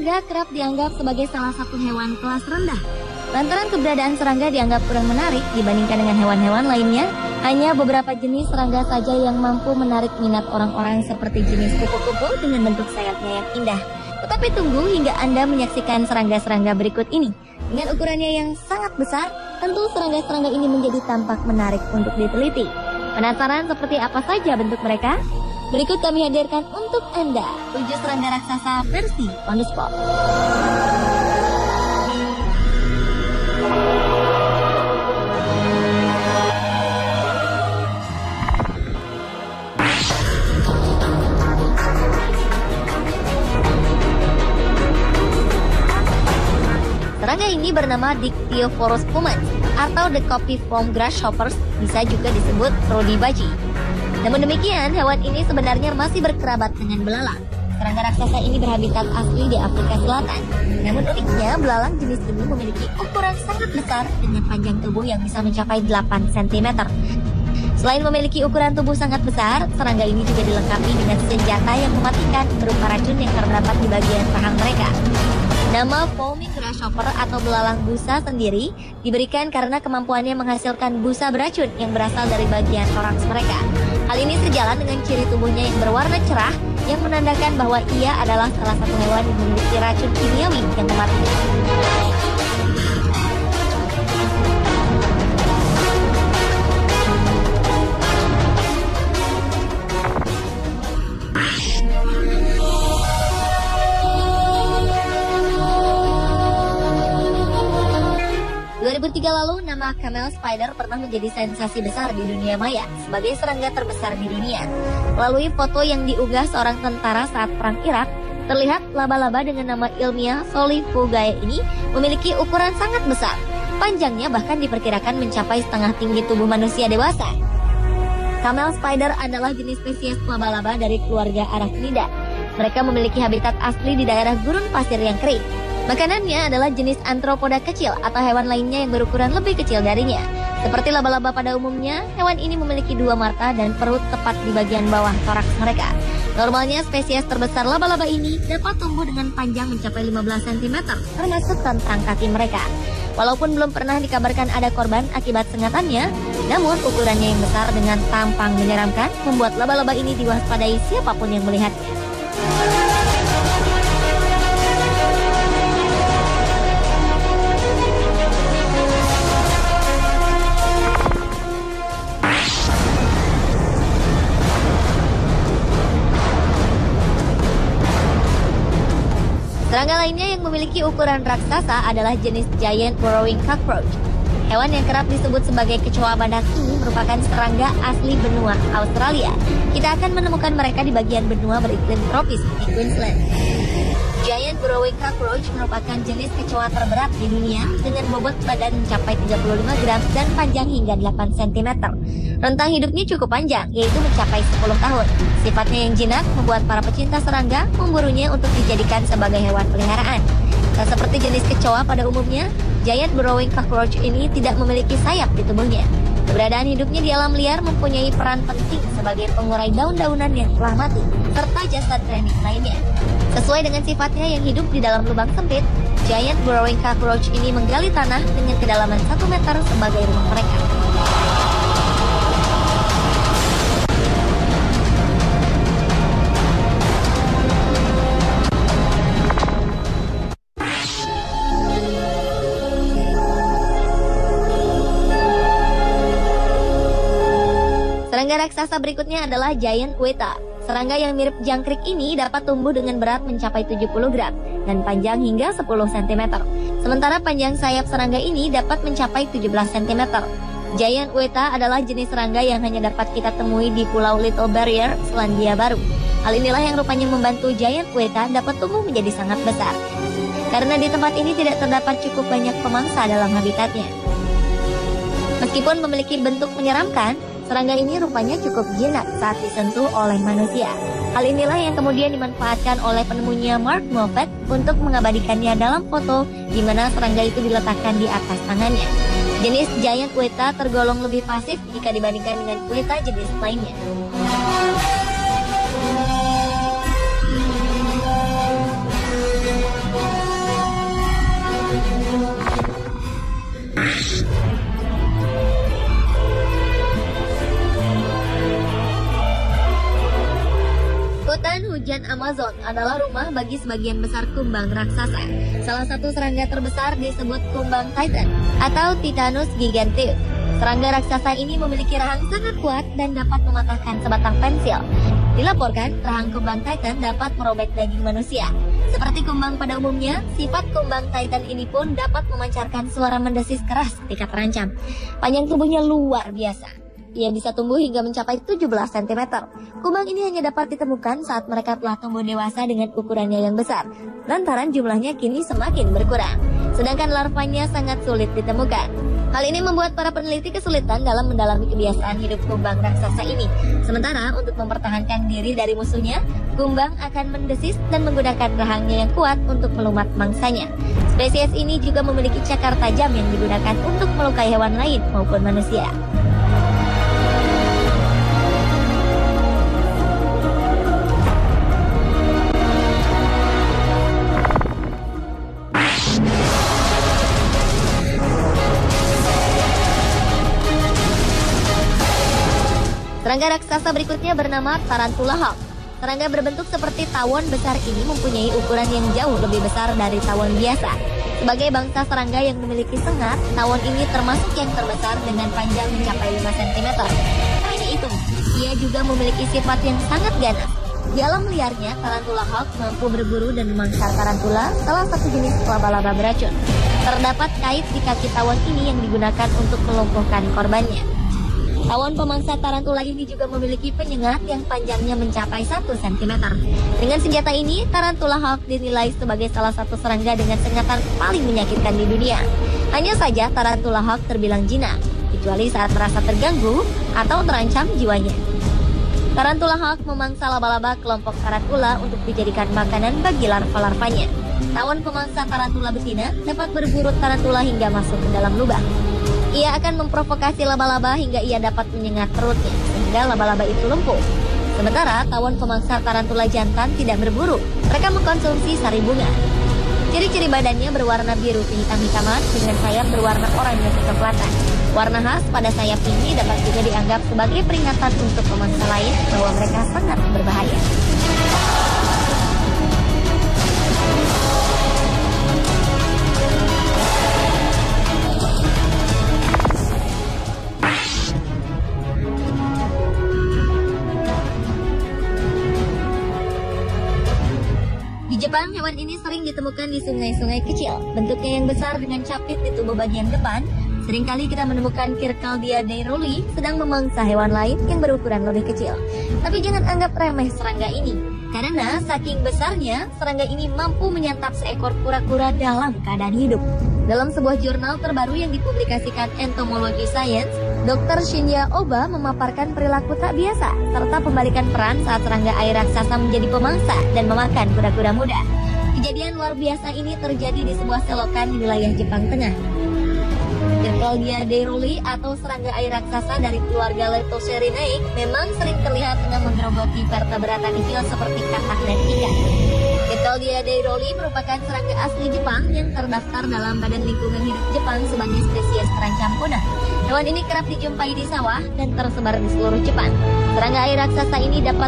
Serangga kerap dianggap sebagai salah satu hewan kelas rendah. Lantaran keberadaan serangga dianggap kurang menarik dibandingkan dengan hewan-hewan lainnya, hanya beberapa jenis serangga saja yang mampu menarik minat orang-orang seperti jenis kupu-kupu dengan bentuk sayapnya yang indah. Tetapi tunggu hingga Anda menyaksikan serangga-serangga berikut ini. Dengan ukurannya yang sangat besar, tentu serangga-serangga ini menjadi tampak menarik untuk diteliti. Penasaran seperti apa saja bentuk mereka? Berikut kami hadirkan untuk Anda 7 serangga raksasa versi on the spot. Serangga ini bernama Dictyophorus pumans atau the Copyform grasshoppers, bisa juga disebut rodibaji. Namun demikian, hewan ini sebenarnya masih berkerabat dengan belalang. Serangga raksasa ini berhabitat asli di Afrika Selatan. Namun uniknya, belalang jenis ini memiliki ukuran sangat besar dengan panjang tubuh yang bisa mencapai 8 cm. Selain memiliki ukuran tubuh sangat besar, serangga ini juga dilengkapi dengan senjata yang mematikan berupa racun yang terdapat di bagian rahang mereka. Nama foaming grasshopper atau belalang busa sendiri diberikan karena kemampuannya menghasilkan busa beracun yang berasal dari bagian toraks mereka. Hal ini sejalan dengan ciri tubuhnya yang berwarna cerah yang menandakan bahwa ia adalah salah satu hewan yang memiliki racun kimiawi yang mematikan. 2003 lalu, nama camel spider pernah menjadi sensasi besar di dunia maya sebagai serangga terbesar di dunia. Melalui foto yang diunggah seorang tentara saat perang Irak, terlihat laba-laba dengan nama ilmiah Solifugae ini memiliki ukuran sangat besar. Panjangnya bahkan diperkirakan mencapai setengah tinggi tubuh manusia dewasa. Camel spider adalah jenis spesies laba-laba dari keluarga Arachnida. Mereka memiliki habitat asli di daerah gurun pasir yang kering. Makanannya adalah jenis antropoda kecil atau hewan lainnya yang berukuran lebih kecil darinya. Seperti laba-laba pada umumnya, hewan ini memiliki 2 mata dan perut tepat di bagian bawah toraks mereka. Normalnya spesies terbesar laba-laba ini dapat tumbuh dengan panjang mencapai 15 cm, termasuk rentang kaki mereka. Walaupun belum pernah dikabarkan ada korban akibat sengatannya, namun ukurannya yang besar dengan tampang menyeramkan membuat laba-laba ini diwaspadai siapapun yang melihatnya. Serangga lainnya yang memiliki ukuran raksasa adalah jenis giant burrowing cockroach. Hewan yang kerap disebut sebagai kecoa badak ini merupakan serangga asli benua Australia. Kita akan menemukan mereka di bagian benua beriklim tropis di Queensland. Giant burrowing cockroach merupakan jenis kecoa terberat di dunia dengan bobot badan mencapai 35 gram dan panjang hingga 8 cm. Rentang hidupnya cukup panjang, yaitu mencapai 10 tahun. Sifatnya yang jinak membuat para pecinta serangga memburunya untuk dijadikan sebagai hewan peliharaan. Tak seperti jenis kecoa pada umumnya, giant burrowing cockroach ini tidak memiliki sayap di tubuhnya. Keberadaan hidupnya di alam liar mempunyai peran penting sebagai pengurai daun-daunan yang telah mati, serta jasad training lainnya. Sesuai dengan sifatnya yang hidup di dalam lubang sempit, giant burrowing cockroach ini menggali tanah dengan kedalaman 1 meter sebagai rumah mereka. Serangga raksasa berikutnya adalah giant weta. Serangga yang mirip jangkrik ini dapat tumbuh dengan berat mencapai 70 gram dan panjang hingga 10 cm. Sementara panjang sayap serangga ini dapat mencapai 17 cm. Giant weta adalah jenis serangga yang hanya dapat kita temui di Pulau Little Barrier, Selandia Baru. Hal inilah yang rupanya membantu giant weta dapat tumbuh menjadi sangat besar. Karena di tempat ini tidak terdapat cukup banyak pemangsa dalam habitatnya. Meskipun memiliki bentuk menyeramkan, serangga ini rupanya cukup jinak saat disentuh oleh manusia. Hal inilah yang kemudian dimanfaatkan oleh penemunya Mark Moffat untuk mengabadikannya dalam foto di mana serangga itu diletakkan di atas tangannya. Jenis giant weta tergolong lebih pasif jika dibandingkan dengan weta jenis lainnya. Amazon adalah rumah bagi sebagian besar kumbang raksasa. Salah satu serangga terbesar disebut kumbang Titan atau Titanus giganteus. Serangga raksasa ini memiliki rahang sangat kuat dan dapat mematahkan sebatang pensil. Dilaporkan, rahang kumbang Titan dapat merobek daging manusia. Seperti kumbang pada umumnya, sifat kumbang Titan ini pun dapat memancarkan suara mendesis keras ketika terancam. Panjang tubuhnya luar biasa. Ia bisa tumbuh hingga mencapai 17 cm. Kumbang ini hanya dapat ditemukan saat mereka telah tumbuh dewasa dengan ukurannya yang besar, lantaran jumlahnya kini semakin berkurang. Sedangkan larvanya sangat sulit ditemukan. Hal ini membuat para peneliti kesulitan dalam mendalami kebiasaan hidup kumbang raksasa ini. Sementara untuk mempertahankan diri dari musuhnya, kumbang akan mendesis dan menggunakan rahangnya yang kuat untuk melumat mangsanya. Spesies ini juga memiliki cakar tajam yang digunakan untuk melukai hewan lain maupun manusia. Serangga raksasa berikutnya bernama Tarantula hawk. Serangga berbentuk seperti tawon besar ini mempunyai ukuran yang jauh lebih besar dari tawon biasa. Sebagai bangsa serangga yang memiliki sengat, tawon ini termasuk yang terbesar dengan panjang mencapai 5 cm. Tak hanya itu, ia juga memiliki sifat yang sangat ganas. Di alam liarnya, Tarantula hawk mampu berburu dan memangsa tarantula, salah satu jenis laba-laba beracun. Terdapat kait di kaki tawon ini yang digunakan untuk melumpuhkan korbannya. Tawon pemangsa tarantula ini juga memiliki penyengat yang panjangnya mencapai 1 cm. Dengan senjata ini, Tarantula hawk dinilai sebagai salah satu serangga dengan sengatan paling menyakitkan di dunia. Hanya saja Tarantula hawk terbilang jinak, kecuali saat merasa terganggu atau terancam jiwanya. Tarantula hawk memangsa laba-laba kelompok tarantula untuk dijadikan makanan bagi larva-larvanya. Tawon pemangsa tarantula betina dapat berburu tarantula hingga masuk ke dalam lubang. Ia akan memprovokasi laba-laba hingga ia dapat menyengat perutnya, sehingga laba-laba itu lumpuh. Sementara tawon pemangsa tarantula jantan tidak berburu, mereka mengkonsumsi sari bunga. Ciri-ciri badannya berwarna biru kehitam-hitaman dengan sayap berwarna oranye kecoklatan. Warna khas pada sayap ini dapat juga dianggap sebagai peringatan untuk pemangsa lain bahwa mereka sangat berbahaya. Di Jepang, hewan ini sering ditemukan di sungai-sungai kecil. Bentuknya yang besar dengan capit di tubuh bagian depan. Seringkali kita menemukan Kirkaldea dairoli sedang memangsa hewan lain yang berukuran lebih kecil. Tapi jangan anggap remeh serangga ini, karena saking besarnya, serangga ini mampu menyantap seekor kura-kura dalam keadaan hidup. Dalam sebuah jurnal terbaru yang dipublikasikan Entomology Science, Dr. Shinya Oba memaparkan perilaku tak biasa serta pembalikan peran saat serangga air raksasa menjadi pemangsa dan memakan kura-kura muda. Kejadian luar biasa ini terjadi di sebuah selokan di wilayah Jepang Tengah. Kirkaldea dairoli atau serangga air raksasa dari keluarga Leptocerinae memang sering terlihat tengah menggerogoti vertebrata kecil seperti katak dan ikan. Kirkaldea dairoli merupakan serangga asli Jepang yang terdaftar dalam Badan Lingkungan Hidup Jepang sebagai spesies terancam punah. Hewan ini kerap dijumpai di sawah dan tersebar di seluruh Jepang. Serangga air raksasa ini dapat